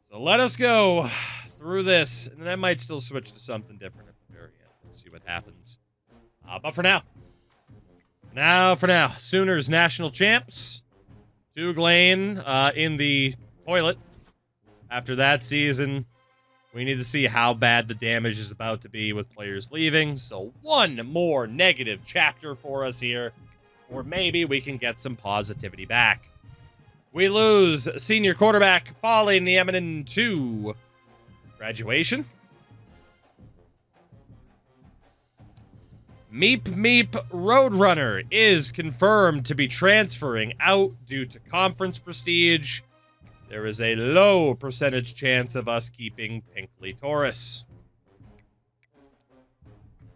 So let us go through this, and then I might still switch to something different at the very end. Let's see what happens. But for now, Sooners national champs. Doug Lane in the toilet. After that season, we need to see how bad the damage is about to be with players leaving. So one more negative chapter for us here, or maybe we can get some positivity back. We lose senior quarterback Paulie Nieminen to graduation. Meep Meep Roadrunner is confirmed to be transferring out due to conference prestige. There is a low percentage chance of us keeping Pinkley Taurus.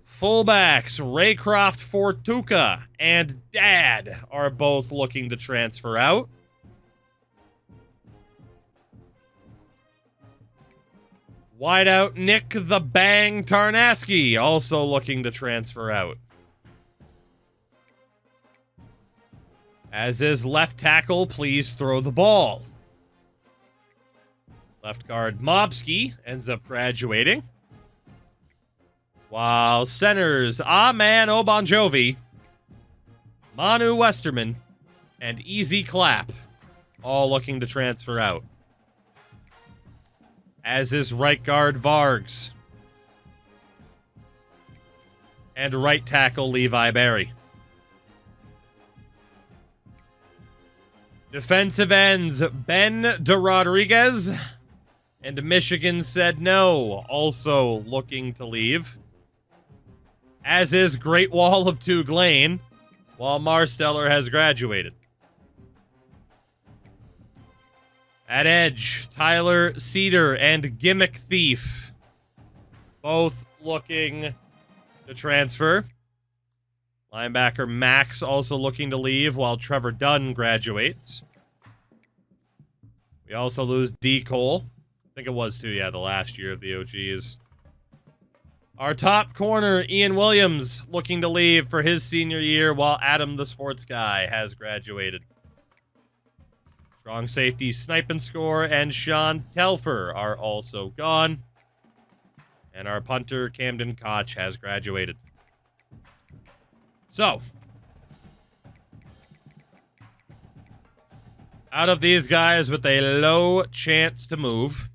Fullbacks Raycroft Fortuca and Dad are both looking to transfer out. Wideout Nick the Bang Tarnaski also looking to transfer out. As is left tackle, please throw the ball. Left guard Mobski ends up graduating. While centers Man Oh Bon Jovi, Manu Westerman, and Easy Clap all looking to transfer out. As is right guard Vargs. And right tackle Levi Berry. Defensive ends Ben DeRodriguez and Michigan said no, also looking to leave. As is Great Wall of Doug Lane, while Marsteller has graduated. At edge, Tyler Cedar and Gimmick Thief, both looking to transfer. Linebacker Max also looking to leave, while Trevor Dunn graduates. We also lose D. Cole. I think it was too, yeah, the last year of the OGs. Our top corner, Ian Williams, looking to leave for his senior year, while Adam the Sports Guy has graduated. Strong safety Snipe and Score and Sean Telfer are also gone. And our punter, Camden Koch, has graduated. So, out of these guys with a low chance to move,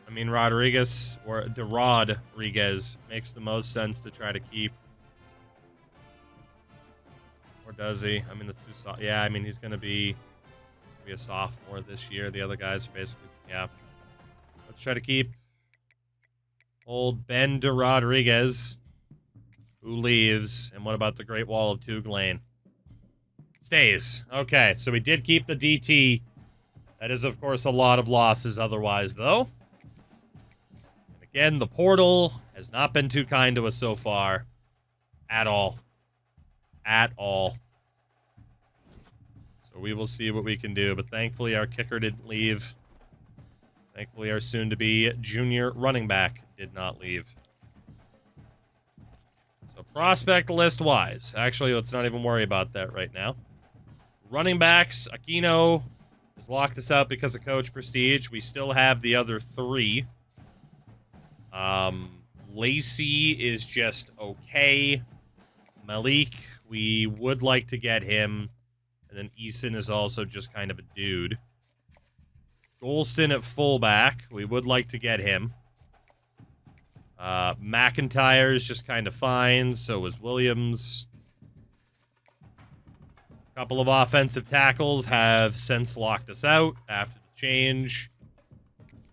I mean, Rodriguez, or DeRodriguez, makes the most sense to try to keep. Or does he? I mean, the two yeah, I mean, he's going to be a sophomore this year. The other guys are basically, yeah. Let's try to keep old Ben DeRodriguez, who leaves. And what about the Great Wall of Doug Lane? Stays. Okay, so we did keep the DT. That is, of course, a lot of losses otherwise, though. Again, the portal has not been too kind to us so far. At all. At all. So we will see what we can do. But thankfully, our kicker didn't leave. Thankfully, our soon-to-be junior running back did not leave. So prospect list-wise. Actually, let's not even worry about that right now. Running backs, Aquino has locked us out because of coach prestige. We still have the other three. Lacey is just okay. Malik, we would like to get him. And then Eason is also just kind of a dude. Golston at fullback, we would like to get him. McIntyre is just kind of fine, so is Williams. A couple of offensive tackles have since locked us out after the change.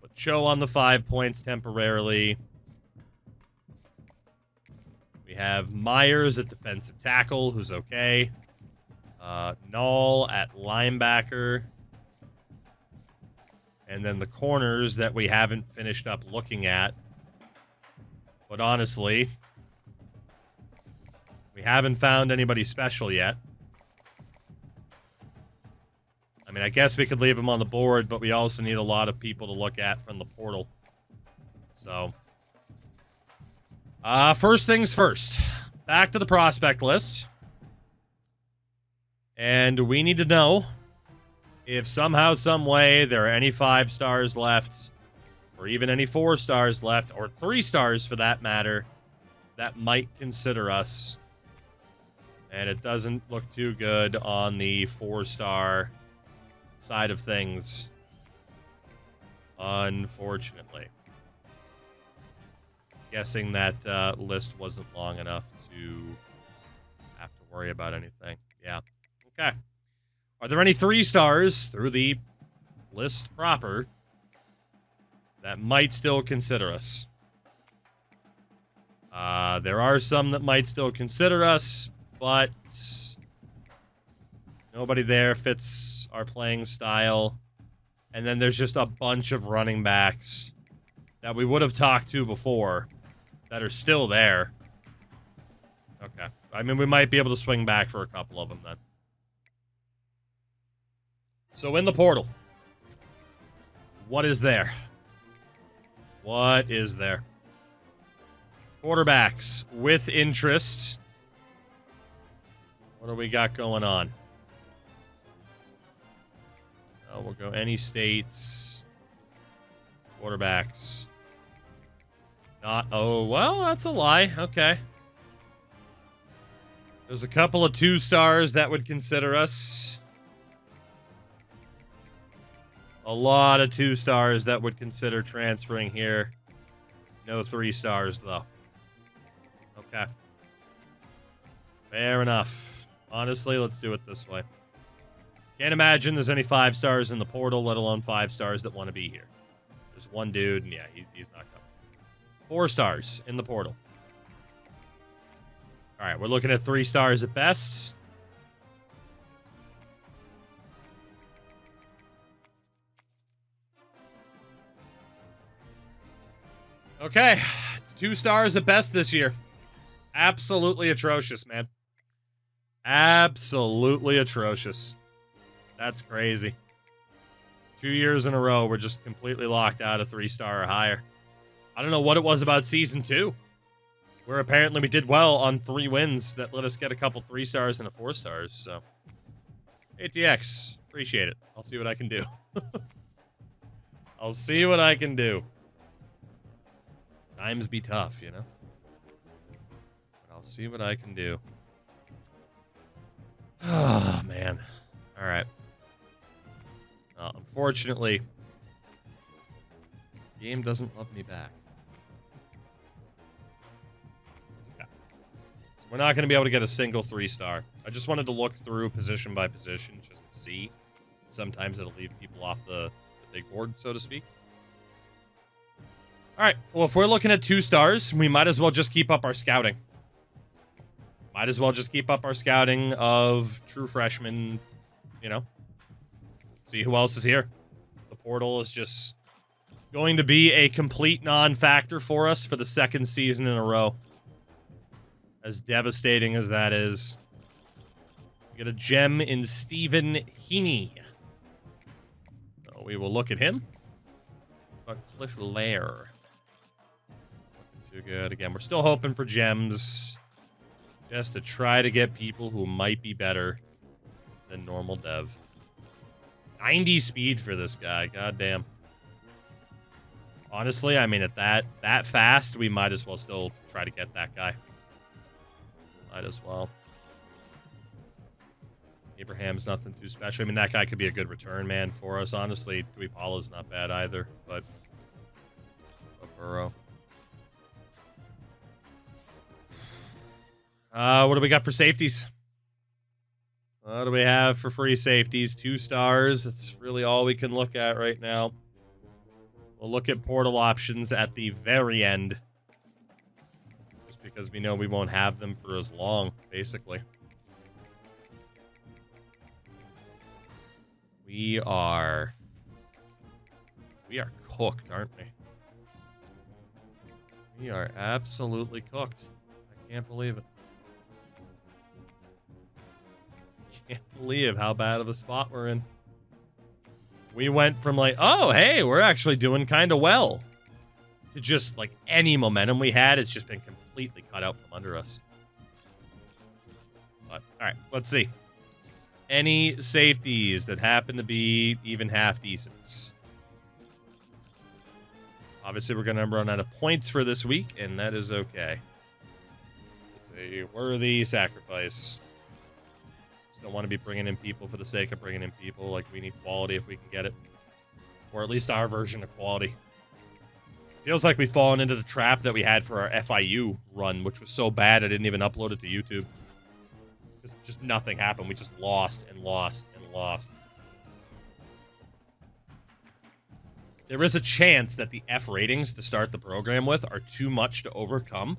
Put Cho on the 5 points temporarily. We have Myers at defensive tackle, who's okay. Null at linebacker. And then the corners that we haven't finished up looking at. But honestly, we haven't found anybody special yet. I mean, I guess we could leave them on the board, but we also need a lot of people to look at from the portal. So, first things first. back to the prospect list. And we need to know if somehow, some way, there are any 5 stars left, or even any 4 stars left, or 3 stars for that matter, that might consider us. And it doesn't look too good on the 4-star side of things, unfortunately. Guessing that list wasn't long enough to have to worry about anything. Yeah. Okay. Are there any 3 stars through the list proper that might still consider us? There are some that might still consider us, but nobody there fits our playing style. And then there's just a bunch of running backs that we would have talked to before that are still there. Okay. I mean, we might be able to swing back for a couple of them then. So in the portal, what is there? What is there? Quarterbacks with interest. What do we got going on? Oh, we'll go any states. Quarterbacks. Not. Oh, well, that's a lie. Okay. There's a couple of 2 stars that would consider us. A lot of 2 stars that would consider transferring here. No 3 stars, though. Okay. Fair enough. Honestly, let's do it this way. Can't imagine there's any 5 stars in the portal, let alone 5 stars that want to be here. There's one dude, and yeah, he's not coming. 4 stars in the portal. All right, we're looking at 3 stars at best. Okay, it's 2 stars at best this year. Absolutely atrocious, man. Absolutely atrocious. That's crazy. 2 years in a row, we're just completely locked out of 3-star or higher. I don't know what it was about Season 2, where apparently we did well on 3 wins that let us get a couple 3 stars and a 4 stars, so. ATX, appreciate it. I'll see what I can do. I'll see what I can do. Times be tough, you know? But I'll see what I can do. Oh, man. All right. Unfortunately, the game doesn't love me back. Okay. So we're not going to be able to get a single 3-star. I just wanted to look through position by position just to see. Sometimes it'll leave people off the big board, so to speak. All right. Well, if we're looking at 2 stars, we might as well just keep up our scouting. Might as well just keep up our scouting of true freshmen, you know. See who else is here. The portal is just going to be a complete non-factor for us for the 2nd season in a row. As devastating as that is. We get a gem in Stephen Heaney. So we will look at him. But Cliff Lair. Looking too good. Again, we're still hoping for gems. Just to try to get people who might be better than normal dev. 90 speed for this guy. Goddamn. Honestly, I mean, at that fast, we might as well still try to get that guy. Might as well. Abraham's nothing too special. I mean, that guy could be a good return man for us. Honestly, Dewey Paula's not bad either, but Burrow. What do we got for safeties? What do we have for free safeties? 2 stars. That's really all we can look at right now. We'll look at portal options at the very end. Just because we know we won't have them for as long, basically. We are cooked, aren't we? We are absolutely cooked. I can't believe it. Can't believe how bad of a spot we're in. We went from like, oh, hey, we're actually doing kind of well, to just like any momentum we had, it's just been completely cut out from under us. But, all right, let's see. Any safeties that happen to be even half decent? Obviously, we're going to run out of points for this week, and that is okay. It's a worthy sacrifice. Just don't want to be bringing in people for the sake of bringing in people. Like, we need quality if we can get it. Or at least our version of quality. Feels like we've fallen into the trap that we had for our FIU run, which was so bad I didn't even upload it to YouTube. Just nothing happened. We just lost and lost and lost. There is a chance that the F ratings to start the program with are too much to overcome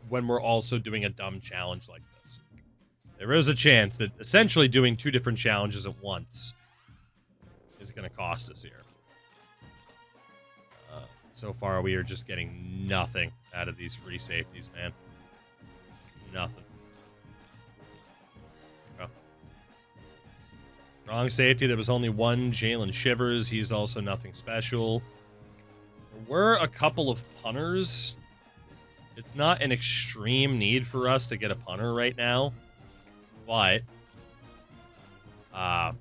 when we're also doing a dumb challenge like this. There is a chance that essentially doing 2 different challenges at once is going to cost us here. So far, we are just getting nothing out of these free safeties, man. Nothing. Oh. Wrong safety. There was only one, Jalen Shivers. He's also nothing special. There were a couple of punters. It's not an extreme need for us to get a punter right now. But, I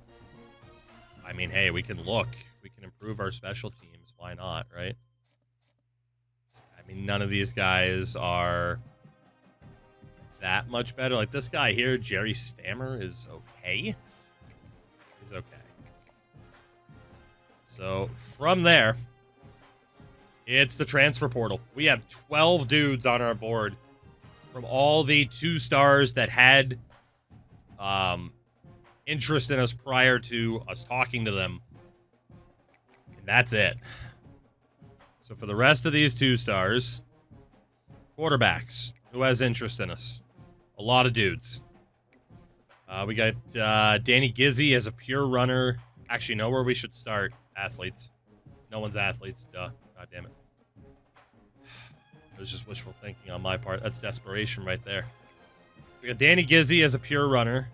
mean, hey, we can look. We can improve our special teams. Why not, right? I mean, none of these guys are that much better. Like this guy here, Jerry Stammer, is okay. He's okay. So from there, it's the transfer portal. We have 12 dudes on our board from all the 2 stars that had interest in us prior to us talking to them. And that's it. So for the rest of these 2 stars, quarterbacks, who has interest in us? A lot of dudes. We got Danny Gizzy as a pure runner. Actually, know where we should start. Athletes. No one's athletes. Duh. God damn it. It was just wishful thinking on my part. That's desperation right there. We got Danny Gizzy as a pure runner.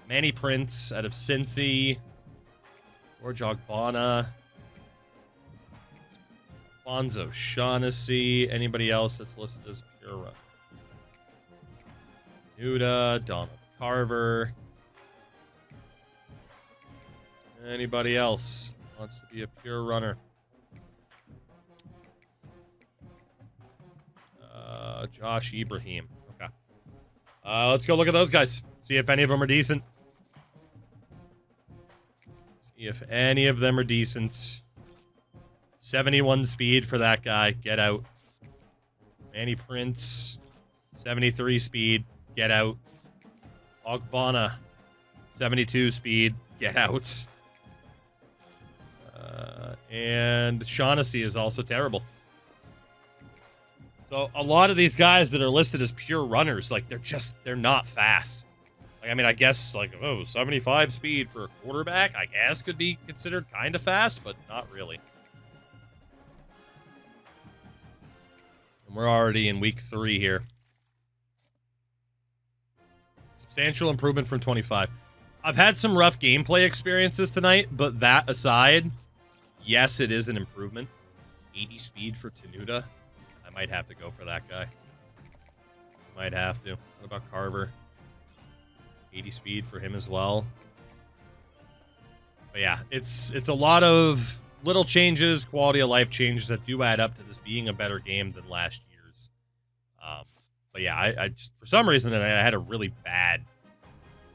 Manny Prince out of Cincy. George Ogbonna. Alfonso Shaughnessy. Anybody else that's listed as a pure runner? Nuda, Donald Carver. Anybody else wants to be a pure runner? Josh Ibrahim. Okay. Let's go look at those guys. See if any of them are decent. See if any of them are decent. 71 speed for that guy. Get out. Manny Prince. 73 speed. Get out. Ogbonna. 72 speed. Get out. And Shaughnessy is also terrible. So a lot of these guys that are listed as pure runners, like they're not fast. Like, I mean, I guess like, 75 speed for a quarterback, I guess could be considered kind of fast, but not really. And we're already in week 3 here. Substantial improvement from 25. I've had some rough gameplay experiences tonight, but that aside, yes, it is an improvement. 80 speed for Tenuta. I might have to go for that guy. Might have to. What about Carver? 80 speed for him as well. But yeah, it's a lot of little changes, quality of life changes that do add up to this being a better game than last year's. But yeah, I just, for some reason, I had a really bad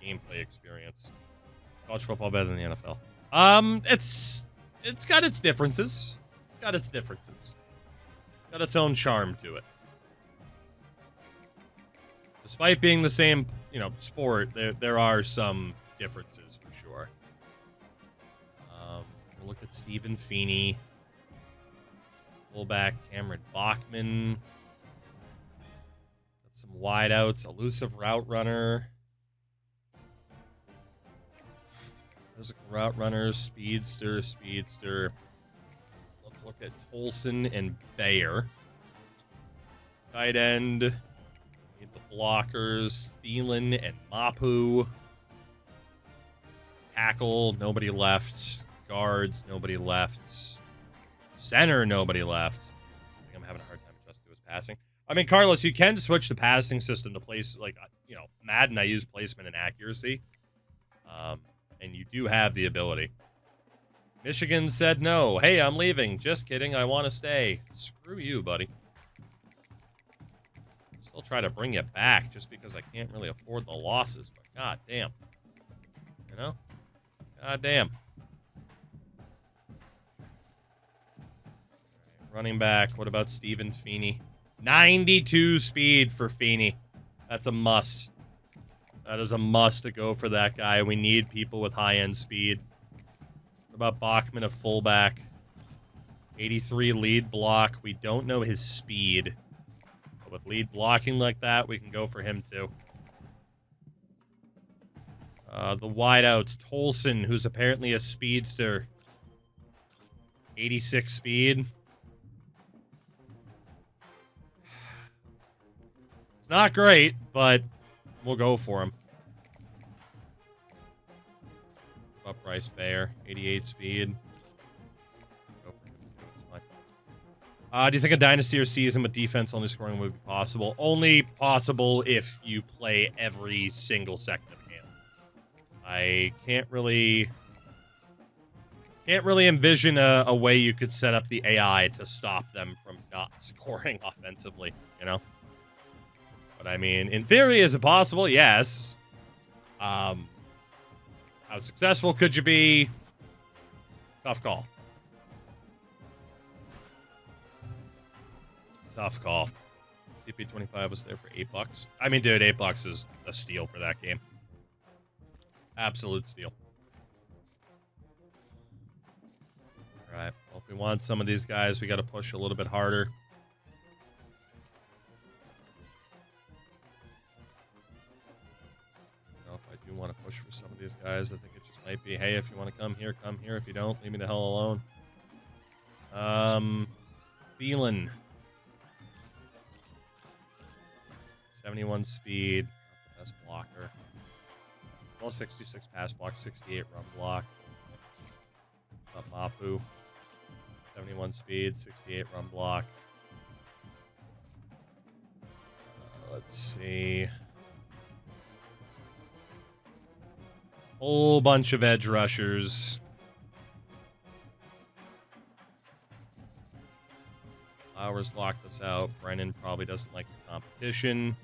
gameplay experience. College football better than the NFL. It's got its differences. Got its own charm to it. Despite being the same, sport, there are some differences for sure. We'll look at Stephen Feeney. Fullback Cameron Bachman. Got some wideouts. Elusive route runner. Physical route runners. Speedster. Let's look at Tolson and Bayer. Tight end. Need the blockers. Thielen and Mapu. Tackle. Nobody left. Guards. Nobody left. Center. Nobody left. I think I'm having a hard time adjusting to his passing. I mean, Carlos, you can switch the passing system to place, like, you know, Madden, I use placement and accuracy. And you do have the ability. Michigan said no. Hey, I'm leaving. Just kidding. I want to stay. Screw you, buddy. Still try to bring you back just because I can't really afford the losses. But god damn. You know? God damn. Running back. What about Stephen Feeney? 92 speed for Feeney. That's a must. That is a must to go for that guy. We need people with high-end speed. What about Bachman, a fullback? 83 lead block. We don't know his speed. But with lead blocking like that, we can go for him too. The wideouts. Tolson, who's apparently a speedster. 86 speed. It's not great, but we'll go for him. Up Bryce Bayer, 88 speed. Go for him. That's fine. Do you think a Dynasty or season with defense only scoring would be possible? Only possible if you play every single second of the game. I can't really envision a way you could set up the AI to stop them from not scoring offensively, you know? But I mean, in theory, is it possible? Yes. How successful could you be? Tough call. Tough call. CP25 was there for $8. I mean, dude, $8 is a steal for that game. Absolute steal. All right. Well, if we want some of these guys, we got to push a little bit harder. If you want to push for some of these guys, I think it just might be, hey, if you want to come here, come here. If you don't, leave me the hell alone. Thielen. 71 speed. Not the best blocker. Well, 66 pass block, 68 run block. Mapu. 71 speed, 68 run block. Let's see. Whole bunch of edge rushers. Flowers locked us out. Brennan probably doesn't like the competition.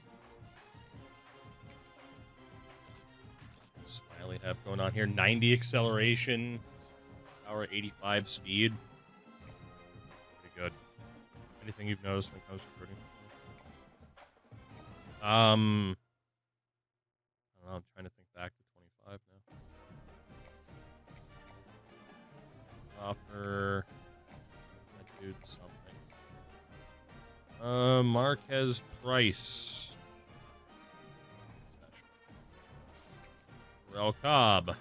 Smiley have going on here. 90 acceleration. Power 85 speed. Pretty good. Anything you've noticed when it comes to recruiting? I don't know. I'm trying to think back to 25 now. Offer that dude something. Marquez Price. Special. Rel Cobb.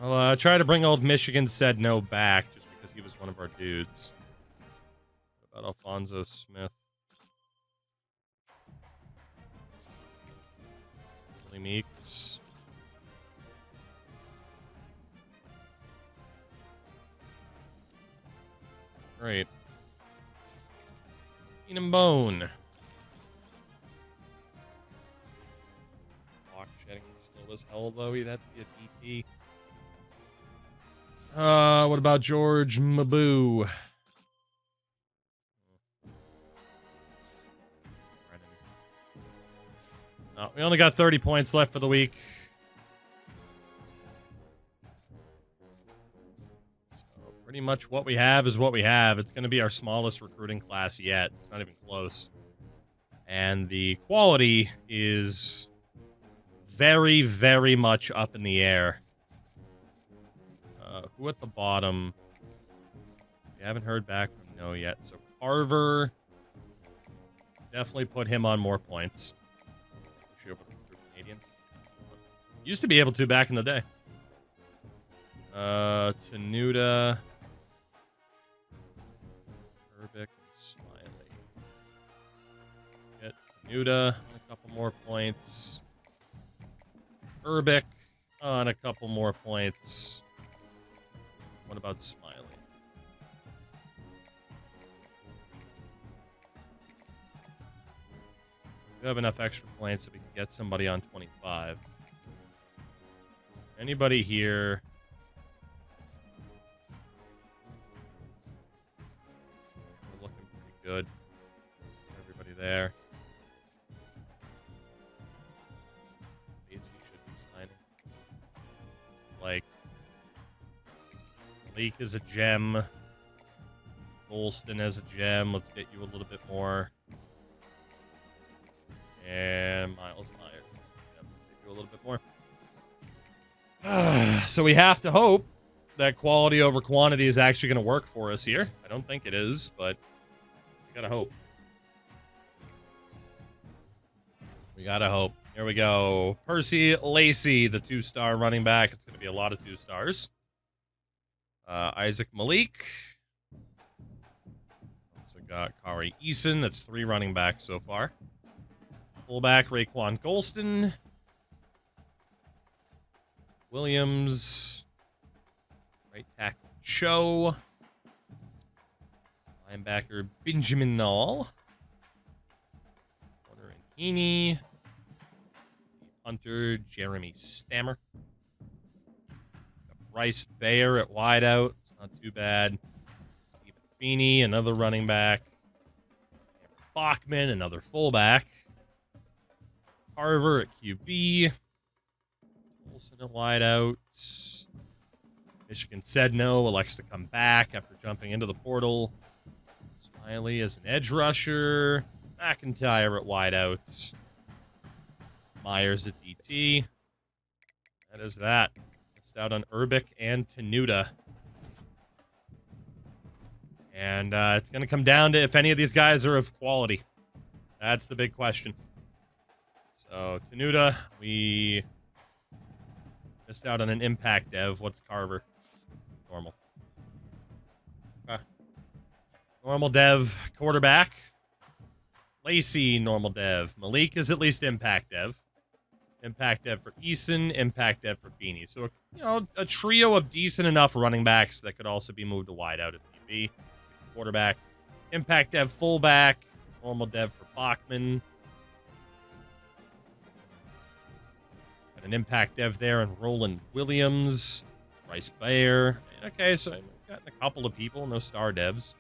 I'll try to bring old Michigan said no back just because he was one of our dudes. What about Alfonso Smith? Willie Meeks. Great. Keenan Bone. Block shedding slow as hell, though. He'd have to be a DT. What about George Maboo? No, we only got 30 points left for the week. So pretty much what we have is what we have. It's going to be our smallest recruiting class yet. It's not even close. And the quality is very, very much up in the air. Who at the bottom? We haven't heard back from No yet. So Carver, definitely put him on more points. Canadians. Used to be able to back in the day. Tenuta, Urbic, and Smiley. Get Tenuta on a couple more points. Urbic on a couple more points. What about Smiley? We have enough extra points that we can get somebody on 25. Anybody here? We're looking pretty good. Everybody there. Basie should be signing. Like, Leak is a gem. Golston as a gem. Let's get you a little bit more. And Miles Myers. Yep, get you a little bit more. So we have to hope that quality over quantity is actually going to work for us here. I don't think it is, but we gotta hope. We gotta hope. Here we go. Percy Lacy, the 2-star running back. It's going to be a lot of 2 stars. Isaac Malik. Also got Kari Eason. That's 3 running backs so far. Fullback Raekwon Golston. Williams. Right tackle Cho. Linebacker Benjamin Nall. Corner and Heaney. Hunter Jeremy Stammer. Got Bryce Bayer at wideout. It's not too bad. Stephen Feeney, another running back. Bachman, another fullback. Carver at QB. Olsen at wideout. Michigan said no. Elects to come back after jumping into the portal. Smiley as an edge rusher. McIntyre at wideouts. Myers at DT. That is that. Missed out on Urbic and Tenuta. And it's going to come down to if any of these guys are of quality. That's the big question. So, Tenuta, we missed out on an impact dev. What's Carver? Normal. Okay. Normal dev, quarterback. Lacy, normal dev. Malik is at least impact dev. Impact dev for Eason, impact dev for Feeney. So, a trio of decent enough running backs that could also be moved to wideout if need be. Quarterback, impact dev fullback, normal dev for Bachman. Got an impact dev there and Roland Williams, Bryce Bayer. Okay, so I've gotten a couple of people, no star devs.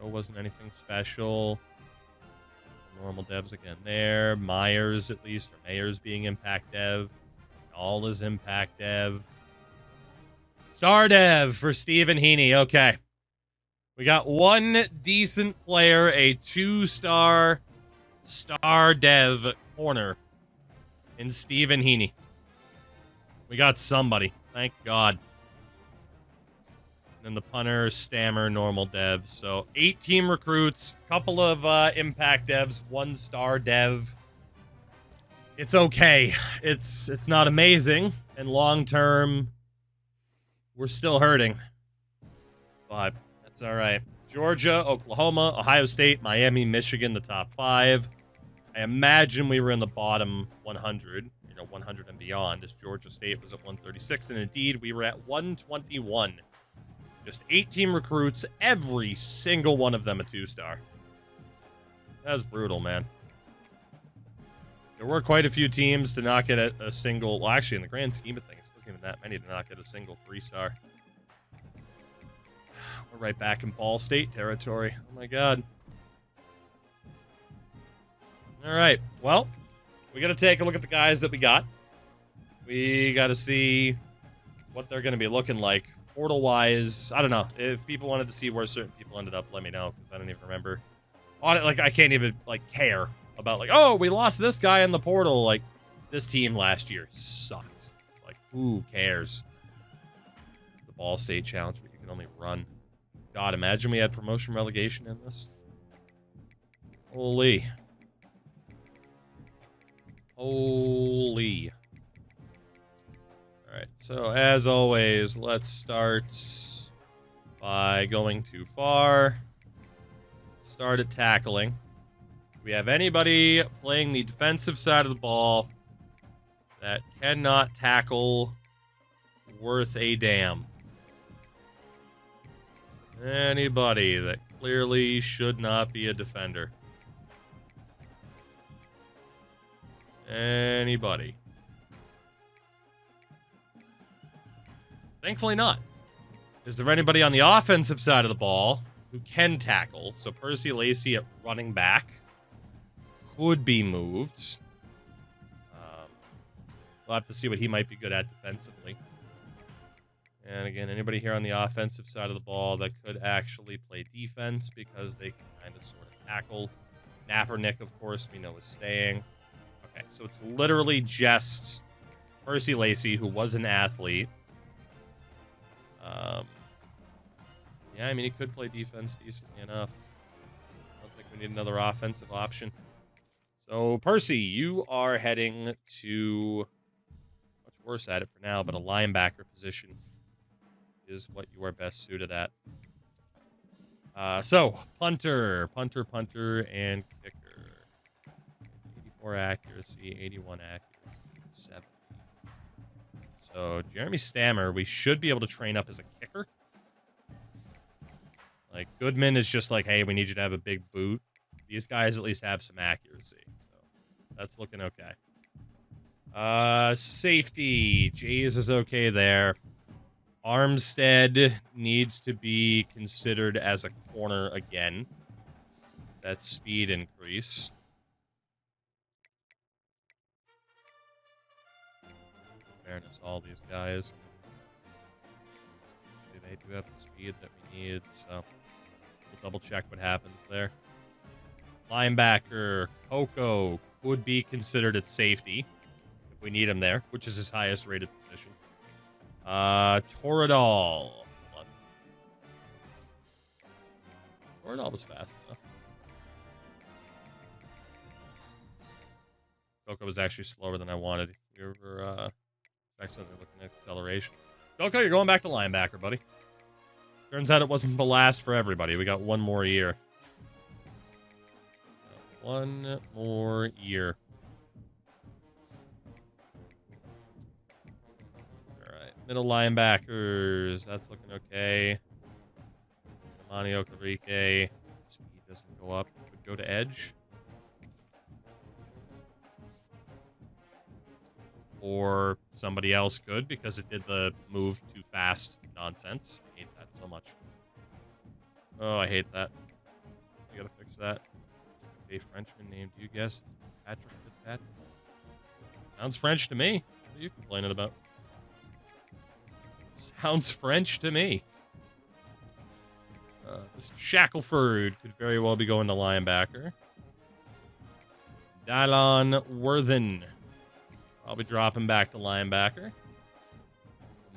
So it wasn't anything special. Normal devs again there. Myers, at least, or Mayers being impact dev. All is impact dev. Star dev for Stephen Heaney. Okay. We got one decent player, a 2-star star dev corner in Stephen Heaney. We got somebody. Thank God. And the punter, Stammer, normal dev. So 8 recruits, couple of impact devs, 1-star dev. It's okay. It's not amazing, and long term, we're still hurting. But that's all right. Georgia, Oklahoma, Ohio State, Miami, Michigan, the top 5. I imagine we were in the bottom 100, 100 and beyond, as Georgia State was at 136, and indeed we were at 121. Just 18 recruits, every single one of them a 2-star. That was brutal, man. There were quite a few teams to not get a single... Well, actually, in the grand scheme of things, it wasn't even that many to not get a single 3-star. We're right back in Ball State territory. Oh, my God. All right. Well, we got to take a look at the guys that we got. We got to see what they're going to be looking like. Portal-wise, I don't know. If people wanted to see where certain people ended up, let me know, because I don't even remember. Like, I can't even, care about, oh, we lost this guy in the portal. Like, this team last year sucks. It's like, who cares? It's the Ball State Challenge, but you can only run. God, imagine we had promotion relegation in this. Holy. Holy. Alright, so as always, let's start by going too far. Start at tackling. Do we have anybody playing the defensive side of the ball that cannot tackle worth a damn? Anybody that clearly should not be a defender? Anybody? Thankfully not. Is there anybody on the offensive side of the ball who can tackle? So Percy Lacey at running back could be moved. We'll have to see what he might be good at defensively. And again, anybody here on the offensive side of the ball that could actually play defense because they can kind of sort of tackle. Nappernick, of course, we know is staying. Okay, so it's literally just Percy Lacey, who was an athlete. Yeah, I mean, he could play defense decently enough. I don't think we need another offensive option. So, Percy, you are heading to much worse at it for now, but a linebacker position is what you are best suited at. So, punter, and kicker. 84 accuracy, 81 accuracy, 70. So, Jeremy Stammer, we should be able to train up as a kicker. Like, Goodman is just like, hey, we need you to have a big boot. These guys at least have some accuracy. So, that's looking okay. Safety. Jays is okay there. Armstead needs to be considered as a corner again. That's speed increase. Fairness, all these guys. They do have the speed that we need, so we'll double check what happens there. Linebacker, Coco could be considered at safety if we need him there, which is his highest rated position. Toradol. Toradol was fast enough. Coco was actually slower than I wanted. We were actually looking at acceleration. Coco, you're going back to linebacker, buddy. Turns out it wasn't the last for everybody. We got one more year. One more year. Alright, middle linebackers. That's looking okay. Amani Okereke. Speed doesn't go up. Could go to edge. Or somebody else could, because it did the move too fast nonsense. I hate that so much. Oh, I hate that. I gotta fix that. A Frenchman named, you guess, Patrick Fitzpatrick? Sounds French to me. What are you complaining about? Sounds French to me. Mr. Shackelford could very well be going to linebacker. Dylon Worthen. Probably dropping back to linebacker.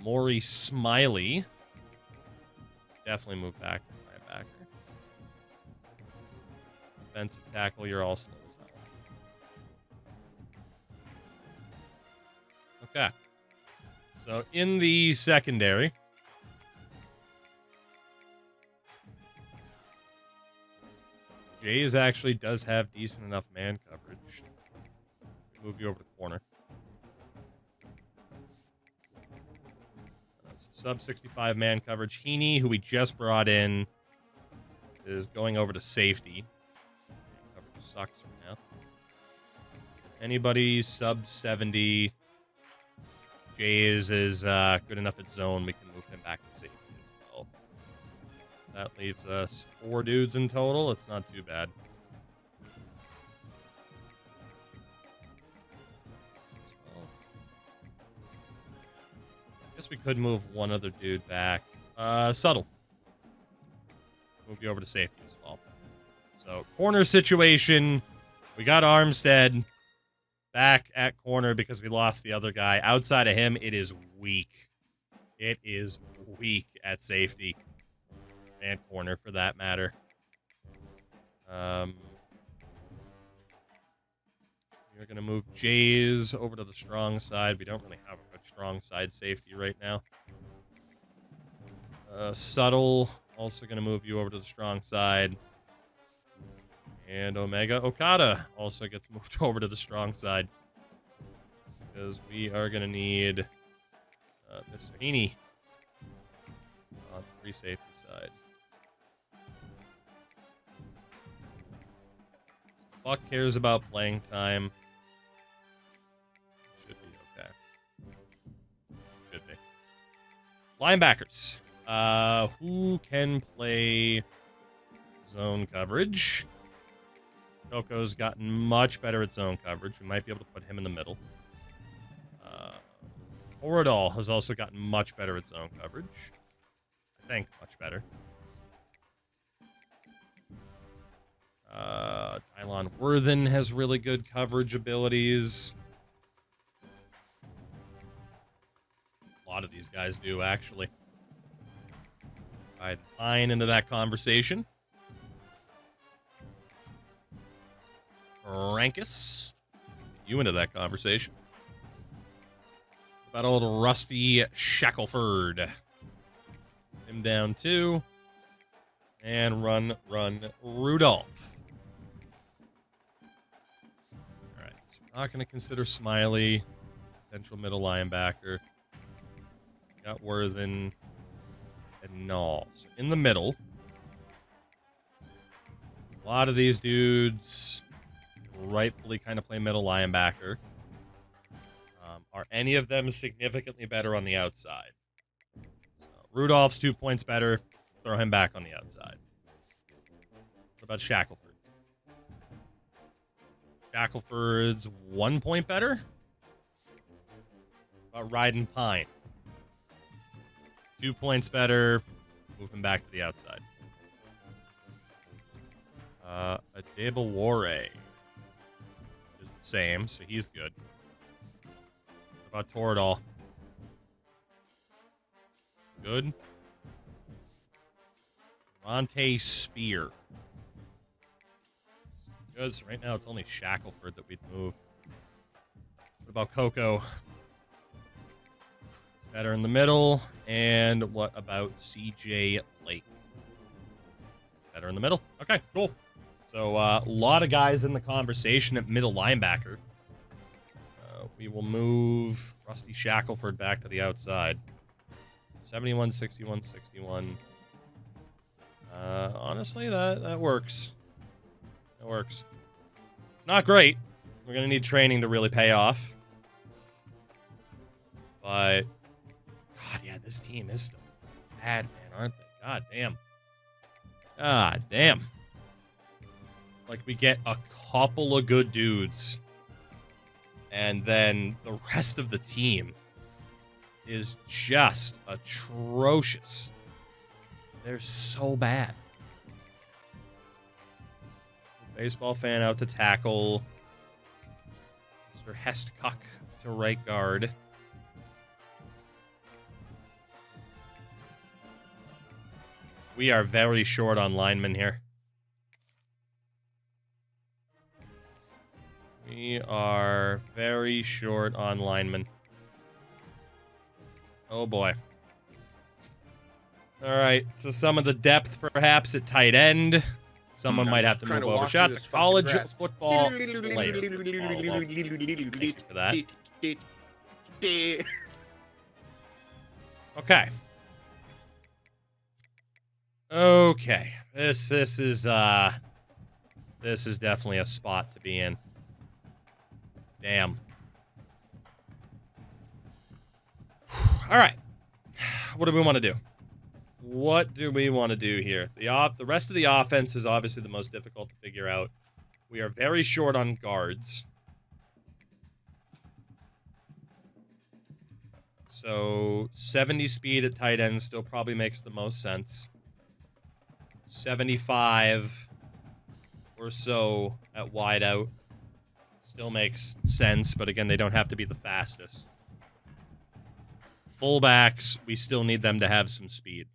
Maury Smiley. Definitely move back to linebacker. Defensive tackle, you're all slow as hell. Okay. So in the secondary, Jays actually does have decent enough man coverage. Move you over to corner. Sub 65 man coverage. Heaney, who we just brought in, is going over to safety. Coverage sucks right now. Anybody sub 70. Jays is good enough at zone. We can move him back to safety as well. That leaves us 4 dudes in total. It's not too bad. Guess we could move one other dude back. Subtle. Move you over to safety as well. So, corner situation. We got Armstead back at corner because we lost the other guy. Outside of him, it is weak. It is weak at safety. And corner, for that matter. We're going to move Jays over to the strong side. We don't really have a good strong side safety right now. Subtle, also going to move you over to the strong side. And Omega Okada also gets moved over to the strong side. Because we are going to need Mr. Heaney on the free safety side. Buck cares about playing time. Linebackers. Who can play zone coverage? Coco's gotten much better at zone coverage. We might be able to put him in the middle. Oradol has also gotten much better at zone coverage. I think much better. Tylon Worthen has really good coverage abilities. A lot of these guys do, actually. I'd Pine into that conversation. Frankus, you into that conversation. About old Rusty Shackelford. Him down too. And run Rudolph. All right, so we're not going to consider Smiley. Potential middle linebacker. Got Worthen and Knowles. In the middle. A lot of these dudes rightfully kind of play middle linebacker. Are any of them significantly better on the outside? So Rudolph's 2 points better. Throw him back on the outside. What about Shackelford? Shackelford's 1 point better. What about Ryden Pine? 2 points better. Move him back to the outside. Adebawore is the same, so he's good. What about Toradol? Good. Monte Spear. Good. So right now it's only Shackelford that we'd move. What about Coco? Better in the middle. And what about CJ Lake? Better in the middle. Okay, cool. So a lot of guys in the conversation at middle linebacker. We will move Rusty Shackelford back to the outside. 71, 61, 61. Honestly, that works. That works. It's not great. We're going to need training to really pay off. But, God, yeah, this team is still bad, man, aren't they? God damn. God damn. Like, we get a couple of good dudes. And then the rest of the team is just atrocious. They're so bad. Baseball fan out to tackle. Mr. Hestcock to right guard. We are very short on linemen here. We are very short on linemen. Oh, boy. All right, so some of the depth, perhaps, at tight end. Someone might have to move over. Shout out to College Football Slayer. Oh, well, thank you for that. Okay. Okay. This is definitely a spot to be in. Damn. All right. What do we want to do? What do we want to do here? The rest of the offense is obviously the most difficult to figure out. We are very short on guards. So 70 speed at tight end still probably makes the most sense. 75 or so at wide out still makes sense, but again, they don't have to be the fastest. Fullbacks, we still need them to have some speed.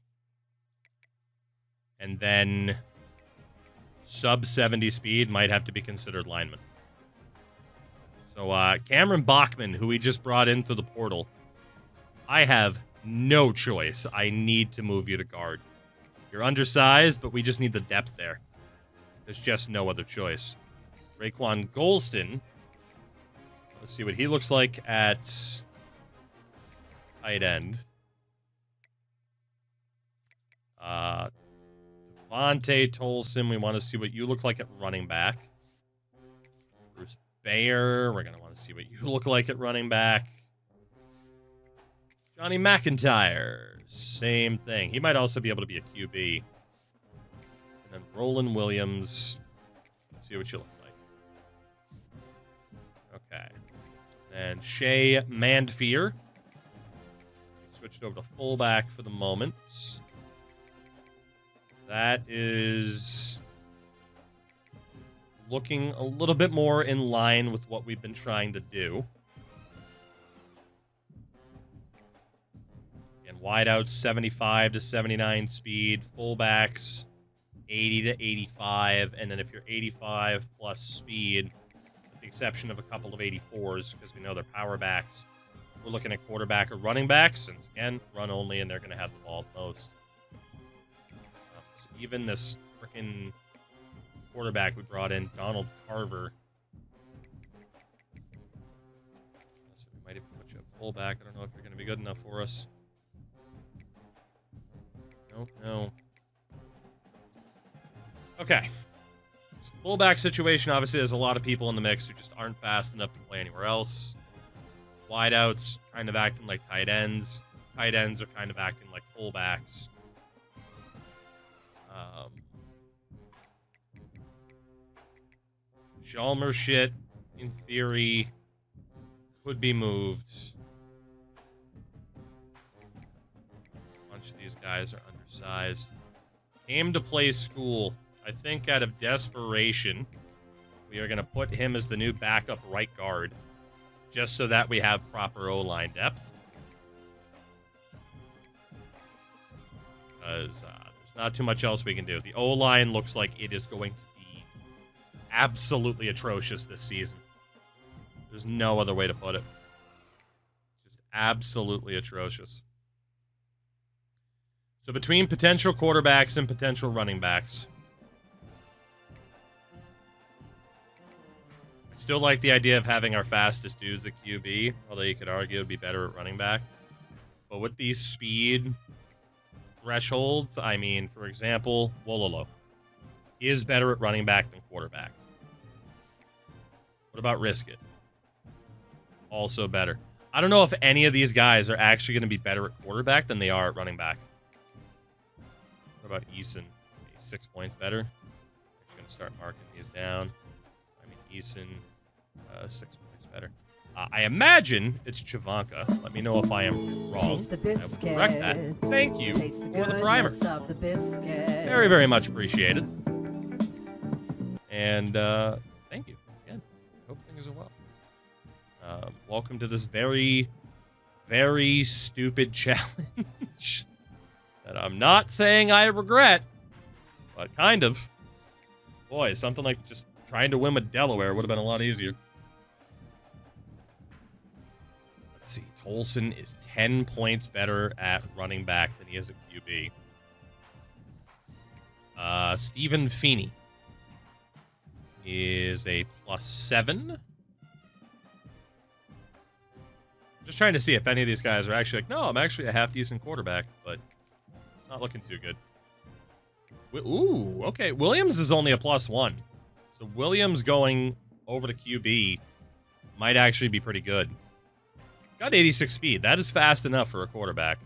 And then sub 70 speed might have to be considered linemen. So Cameron Bachman, who we just brought into the portal, I have no choice. I need to move you to guard. You're undersized, but we just need the depth there. There's just no other choice. Raekwon Golston. Let's see what he looks like at tight end. Devontae Tolson, we want to see what you look like at running back. Bruce Bayer, we're going to want to see what you look like at running back. Johnny McIntyre, same thing. He might also be able to be a QB. And then Roland Williams. Let's see what you look like. Okay. And Shea Mandfear. Switched over to fullback for the moment. That is looking a little bit more in line with what we've been trying to do. And wideouts 75 to 79 speed, fullbacks 80 to 85, and then if you're 85 plus speed, with the exception of a couple of 84s, because we know they're power backs, we're looking at quarterback or running backs, since again, run only, and they're going to have the ball most. So even this freaking quarterback we brought in, Donald Carver. So we might even put you at fullback. I don't know if you're going to be good enough for us. No. Okay. So fullback situation, obviously, there's a lot of people in the mix who just aren't fast enough to play anywhere else. Wideouts kind of acting like tight ends. Tight ends are kind of acting like fullbacks. Jalmer shit, in theory, could be moved. A bunch of these guys are undersized. Came to play school. I think out of desperation, we are going to put him as the new backup right guard, just so that we have proper O-line depth. Because there's not too much else we can do. The O-line looks like it is going to be absolutely atrocious this season. There's no other way to put it. Just absolutely atrocious. So between potential quarterbacks and potential running backs, I still like the idea of having our fastest dudes at QB, although you could argue it would be better at running back. But with these speed thresholds, I mean, for example, Wololo is better at running back than quarterback. What about Riskett? Also better. I don't know if any of these guys are actually going to be better at quarterback than they are at running back. What about Eason? He's 6 points better. I'm going to start marking these down. I mean, Eason, 6 points better. I imagine it's Chavanka. Let me know if I am wrong. Taste the biscuit. I will correct that. Thank you for the primer. Of the biscuit. Very, very much appreciated. And thank you again. Hope things are well. Welcome to this very, very stupid challenge that I'm not saying I regret, but kind of. Boy, something like just trying to win with Delaware would have been a lot easier. Let's see. Tolson is 10 points better at running back than he is at QB. Stephen Feeney is a +7. Just trying to see if any of these guys are actually like, no, I'm actually a half-decent quarterback, but it's not looking too good. Ooh, okay. Williams is only a +1. So Williams going over to QB might actually be pretty good. Got 86 speed. That is fast enough for a quarterback.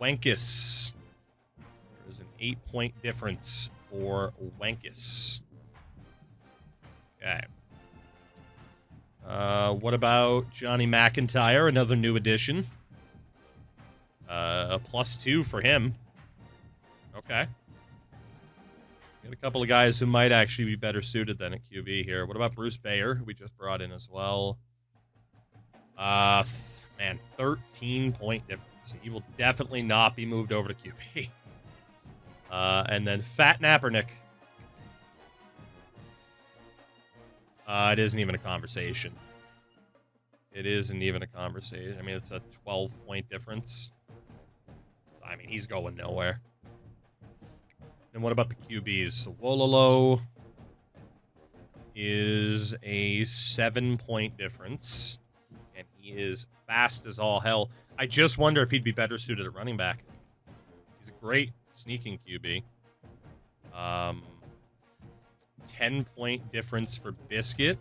Wenkis. There's an 8-point difference for Wenkis. Okay. What about Johnny McIntyre? Another new addition. A +2 for him. Okay. Got a couple of guys who might actually be better suited than a QB here. What about Bruce Bayer, who we just brought in as well? Man, 13-point difference. He will definitely not be moved over to QB. And then Fat Nappernick. It isn't even a conversation. It isn't even a conversation. I mean, it's a 12-point difference. So, I mean, he's going nowhere. And what about the QBs? So Wololo is a 7-point difference. And he is fast as all hell. I just wonder if he'd be better suited at running back. He's a great sneaking QB. 10-point difference for Biscuit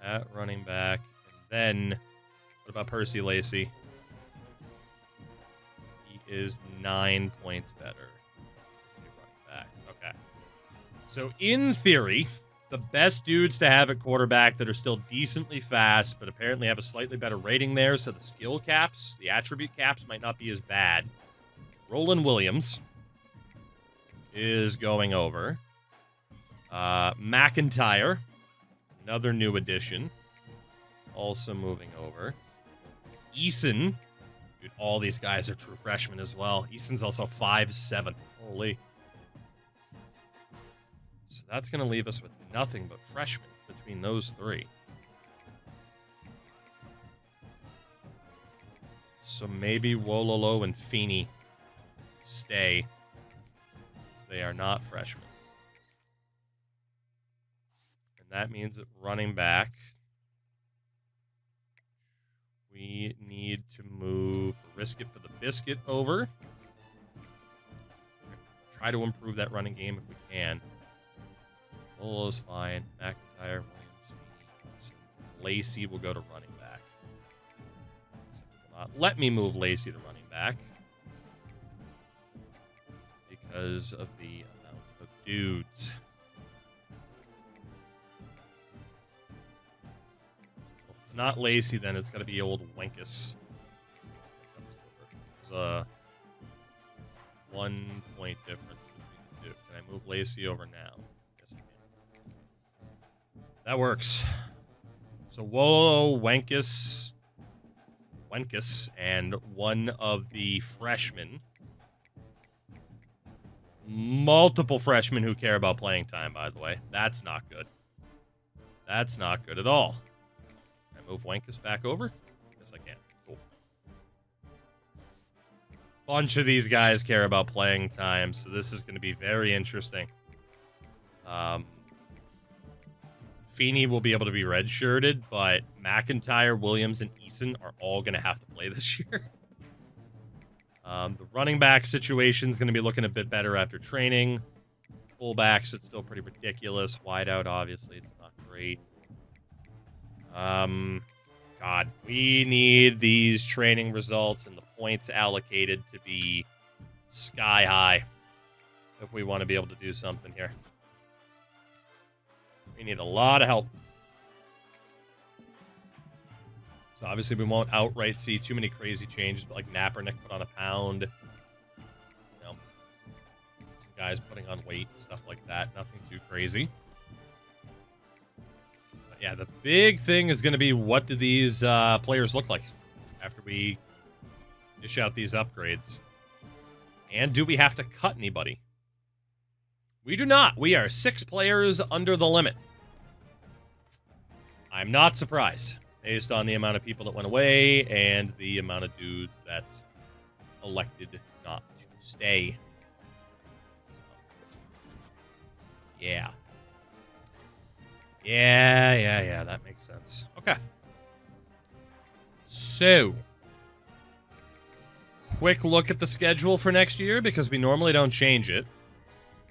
at running back. And then, what What about Percy Lacy? He is 9 points better. Let's get running back. Okay. So in theory, the best dudes to have at quarterback that are still decently fast, but apparently have a slightly better rating there, so the skill caps, the attribute caps might not be as bad. Roland Williams is going over. McIntyre, another new addition, also moving over. Eason, dude, all these guys are true freshmen as well. Eason's also 5'7". Holy. So that's going to leave us with nothing but freshmen between those three. So maybe Wololo and Feeney stay, since they are not freshmen. And that means that running back, we need to move Risk It for the Biscuit over. Try to improve that running game if we can. Wololo's fine. McIntyre, Williams, Feeney, Lacy will go to running back. Let me move Lacy to running back because of the amount of dudes. Well, if it's not Lacy, then it's got to be old Wenkus. There's a 1 point difference between the two. Can I move Lacy over now? Yes, I can. That works. So Wolo, Wenkus, and one of the freshmen. Multiple freshmen who care about playing time, by the way. That's not good. That's not good at all. Can I move Wenkus back over? Yes, I can. Cool. Bunch of these guys care about playing time, so this is going to be very interesting. Feeney will be able to be redshirted, but McIntyre, Williams, and Eason are all going to have to play this year. The running back situation is going to be looking a bit better after training. Fullbacks, it's still pretty ridiculous. Wideout, obviously, it's not great. God, we need these training results and the points allocated to be sky high if we want to be able to do something here. We need a lot of help. So obviously we won't outright see too many crazy changes, but like Nappernick put on a pound. You know, some guys putting on weight, stuff like that. Nothing too crazy. But yeah, the big thing is going to be what do these players look like after we dish out these upgrades? And do we have to cut anybody? We do not. We are 6 players under the limit. I'm not surprised, based on the amount of people that went away and the amount of dudes that elected not to stay. So, yeah. Yeah, that makes sense. Okay. So, quick look at the schedule for next year, because we normally don't change it.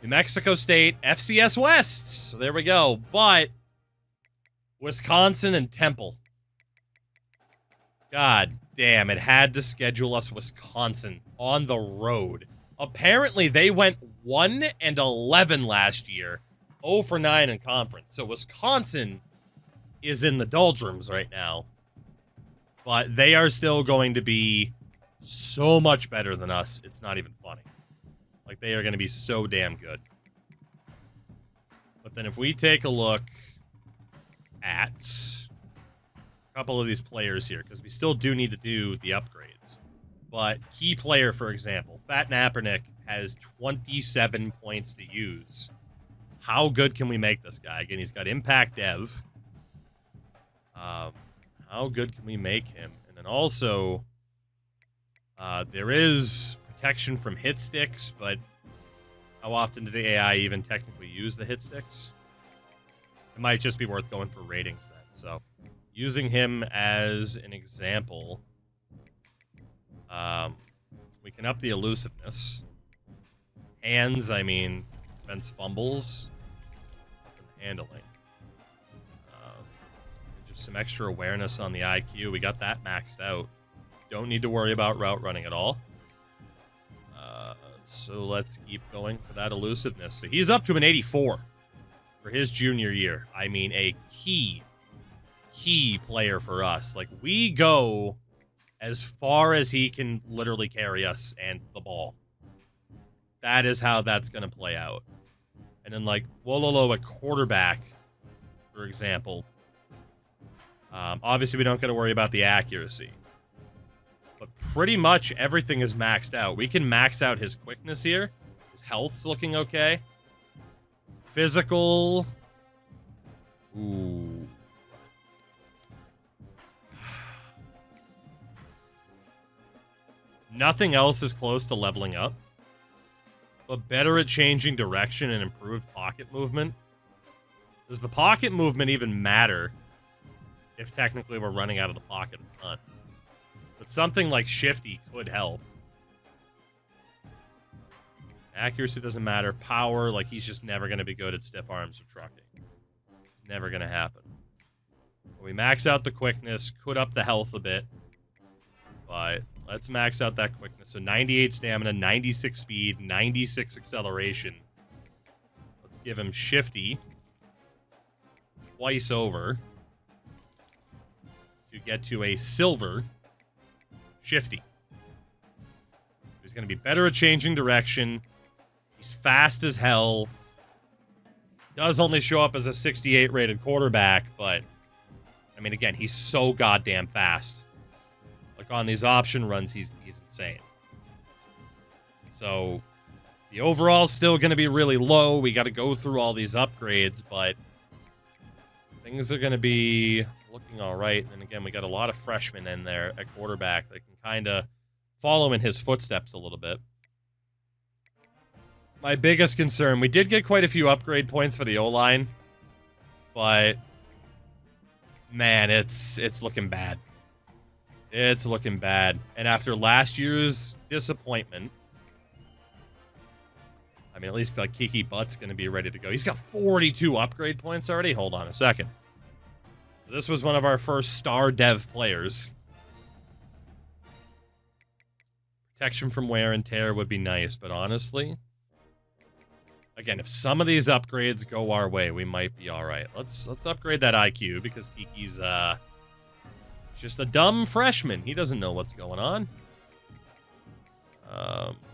New Mexico State, FCS West. So there we go. But Wisconsin and Temple. God damn, it had to schedule us Wisconsin on the road. Apparently, they went 1-11 last year. 0 for 9 in conference. So Wisconsin is in the doldrums right now. But they are still going to be so much better than us. It's not even funny. Like, they are going to be so damn good. But then if we take a look at a couple of these players here, because we still do need to do the upgrades. But key player, for example, Fat Nappernick has 27 points to use. How good can we make this guy? Again, he's got Impact Dev. How good can we make him? And then also, there is protection from hit sticks, but how often do the AI even technically use the hit sticks? It might just be worth going for ratings then. So, using him as an example, we can up the elusiveness. Hands, I mean, prevents fumbles, up in the handling. some extra awareness on the IQ. We got that maxed out. Don't need to worry about route running at all. So let's keep going for that elusiveness. So he's up to an 84 for his junior year. I mean, a key player for us. Like, we go as far as he can literally carry us and the ball. That is how that's going to play out. And then, like, Wololo at quarterback, for example. Obviously, we don't got to worry about the accuracy. But pretty much everything is maxed out. We can max out his quickness here. His health's looking okay. Physical. Ooh. Nothing else is close to leveling up. But better at changing direction and improved pocket movement. Does the pocket movement even matter if technically we're running out of the pocket a ton? But something like Shifty could help. Accuracy doesn't matter. Power, like, he's just never going to be good at stiff arms or trucking. It's never going to happen. But we max out the quickness, could up the health a bit. But let's max out that quickness. So 98 stamina, 96 speed, 96 acceleration. Let's give him Shifty twice over to get to a silver Shifty. He's going to be better at changing direction. He's fast as hell. Does only show up as a 68 rated quarterback, but I mean, again, he's so goddamn fast. Like, on these option runs, he's insane. So the overall's still going to be really low. We got to go through all these upgrades, but things are going to be looking all right. And again, we got a lot of freshmen in there at quarterback that can kind of follow in his footsteps a little bit. My biggest concern, we did get quite a few upgrade points for the O-line, but man, it's looking bad. It's looking bad. And after last year's disappointment, I mean, at least like Kiki Butt's going to be ready to go. He's got 42 upgrade points already. Hold on a second. This was one of our first star dev players. Protection from wear and tear would be nice, but honestly, again, if some of these upgrades go our way, we might be all right. Let's upgrade that IQ because Kiki's just a dumb freshman. He doesn't know what's going on.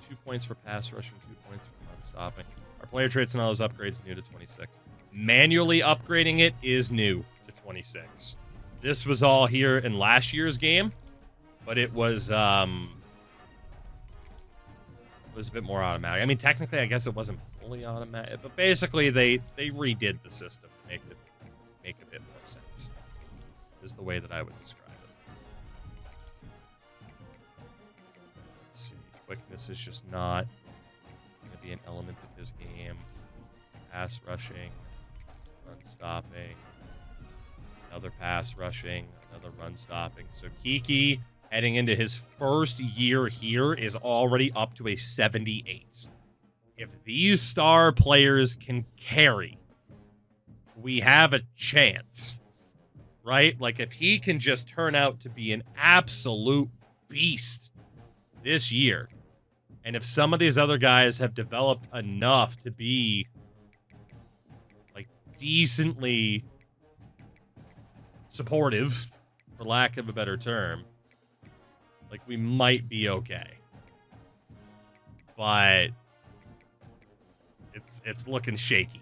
2 points for pass rushing, 2 points for run stopping. Our player traits and all those upgrades new to 26. Manually upgrading it is new. 26. This was all here in last year's game, but it was a bit more automatic. I mean, technically, I guess it wasn't fully automatic, but basically they redid the system to make a bit more sense. Is the way that I would describe it. Let's see. Quickness is just not going to be an element of his game. Pass rushing, run stopping. Another pass rushing, another run stopping. So Kiki, heading into his first year here, is already up to a 78. If these star players can carry, we have a chance, right? Like, if he can just turn out to be an absolute beast this year, and if some of these other guys have developed enough to be, like, decently supportive, for lack of a better term, like, we might be okay. But it's looking shaky.